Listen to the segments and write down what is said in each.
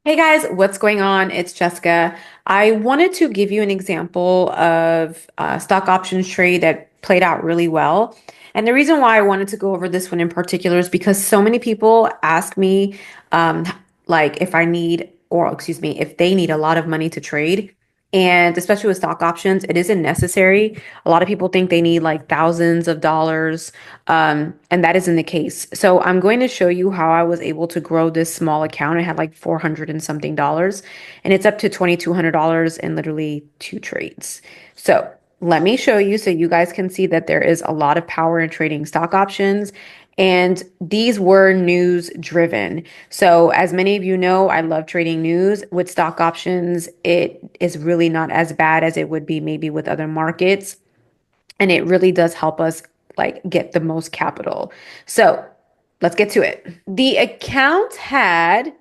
Hey guys, what's going on? It's Jessica. I wanted to give you an example of a stock options trade that played out really well. And the reason why I wanted to go over this one in particular is because so many people ask me, um, like if I need, or excuse me, if they need a lot of money to trade. And especially with stock options, it isn't necessary. A lot of people think they need like thousands of dollars, and that isn't the case. So I'm going to show you how I was able to grow this small account. I had like 400 and something dollars, and it's up to $2,200 in literally two trades. So let me show you so you guys can see that there is a lot of power in trading stock options. And these were news driven. So, as many of you know, I love trading news. With stock options, it is really not as bad as it would be maybe with other markets. And it really does help us like get the most capital. So, let's get to it. The account had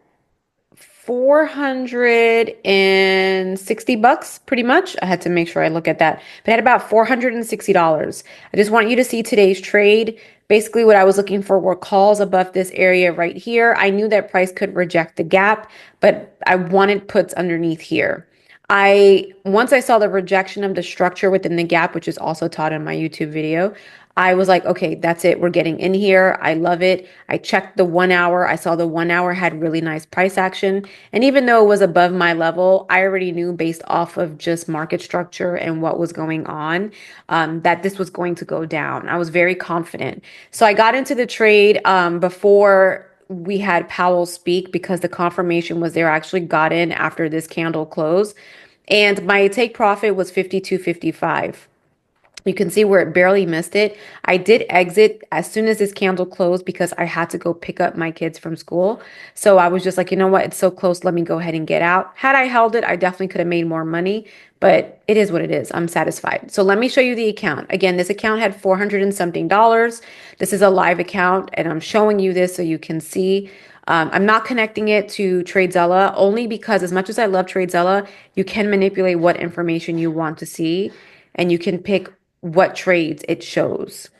460 bucks pretty much. I had to make sure I look at that. But I had about $460. I just want you to see today's trade. Basically, what I was looking for were calls above this area right here. I knew that price could reject the gap, but I wanted puts underneath here. Once I saw the rejection of the structure within the gap, which is also taught in my YouTube video, I was like, okay, that's it. We're getting in here. I love it. I checked the 1 hour. I saw the 1 hour had really nice price action. And even though it was above my level, I already knew based off of just market structure and what was going on, that this was going to go down. I was very confident. So I got into the trade before we had Powell speak because the confirmation was there. I actually got in after this candle closed. And my take profit was 52.55. You can see where it barely missed it. I did exit as soon as this candle closed because I had to go pick up my kids from school. So I was just like, you know what? It's so close. Let me go ahead and get out. Had I held it, I definitely could have made more money, but it is what it is. I'm satisfied. So let me show you the account. Again, this account had 400 and something dollars. This is a live account, and I'm showing you this so you can see. I'm not connecting it to TradeZella only because as much as I love TradeZella, you can manipulate what information you want to see and you can pick what trades it shows.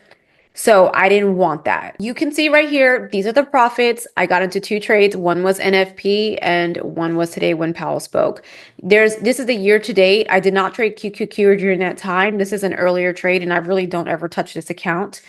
So I didn't want that. You can see right here, these are the profits. I got into two trades. One was NFP and one was today when Powell spoke. This is the year to date. I did not trade QQQ during that time. This is an earlier trade and I really don't ever touch this account.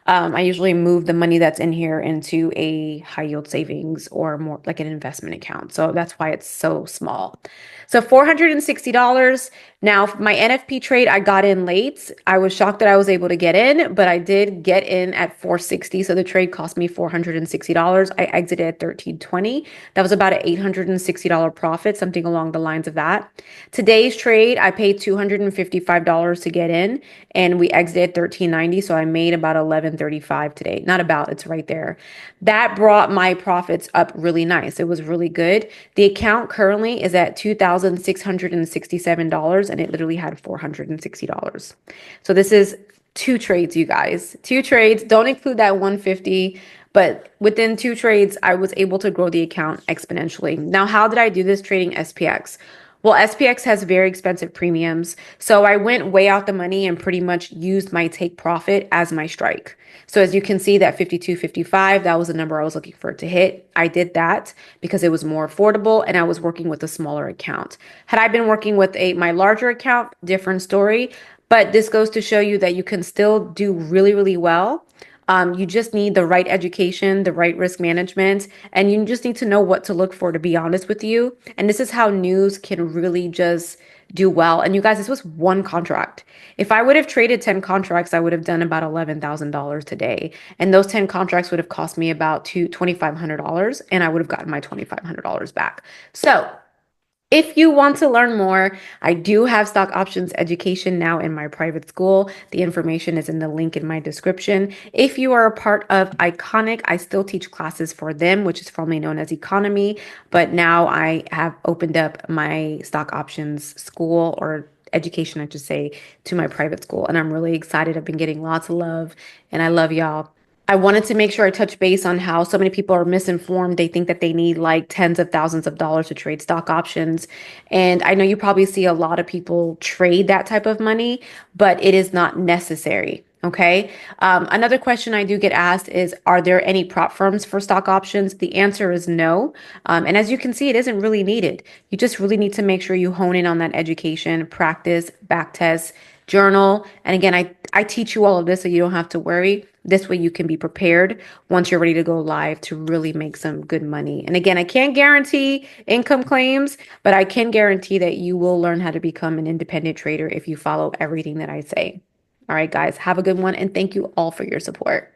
I usually move the money that's in here into a high yield savings or more like an investment account. So that's why it's so small. So $460. Now, my NFP trade, I got in late. I was shocked that I was able to get in, but I did get in at 460. So the trade cost me $460. I exited at 1320. That was about an $860 profit, something along the lines of that. Today's trade, I paid $255 to get in, and we exited at 1390. So I made about 1135 today. Not about, it's right there. That brought my profits up really nice. It was really good. The account currently is at $2,667 and it literally had $460. So this is two trades, you guys. Two trades. Don't include that 150, but within two trades, I was able to grow the account exponentially. Now, how did I do this trading SPX? Well, SPX has very expensive premiums. So I went way out the money and pretty much used my take profit as my strike. So as you can see that 52.55, that was the number I was looking for it to hit. I did that because it was more affordable and I was working with a smaller account. Had I been working with my larger account, different story. But this goes to show you that you can still do really, really well. You just need the right education, the right risk management, and you just need to know what to look for, to be honest with you. And this is how news can really just do well. And you guys, this was one contract. If I would have traded 10 contracts, I would have done about $11,000 today. And those 10 contracts would have cost me about $2,500 and I would have gotten my $2,500 back. So if you want to learn more, I do have stock options education now in my private school. The information is in the link in my description. If you are a part of Iconic, I still teach classes for them, which is formerly known as Economy, but now I have opened up my stock options school or education, I should say, to my private school. And I'm really excited. I've been getting lots of love and I love y'all. I wanted to make sure I touch base on how so many people are misinformed. They think that they need like tens of thousands of dollars to trade stock options. And I know you probably see a lot of people trade that type of money, but it is not necessary. Okay. Another question I do get asked is, are there any prop firms for stock options? The answer is no. And as you can see, it isn't really needed. You just really need to make sure you hone in on that education, practice, back test, journal. And again, I teach you all of this so you don't have to worry. This way you can be prepared once you're ready to go live to really make some good money. And again, I can't guarantee income claims, but I can guarantee that you will learn how to become an independent trader if you follow everything that I say. All right, guys, have a good one. And thank you all for your support.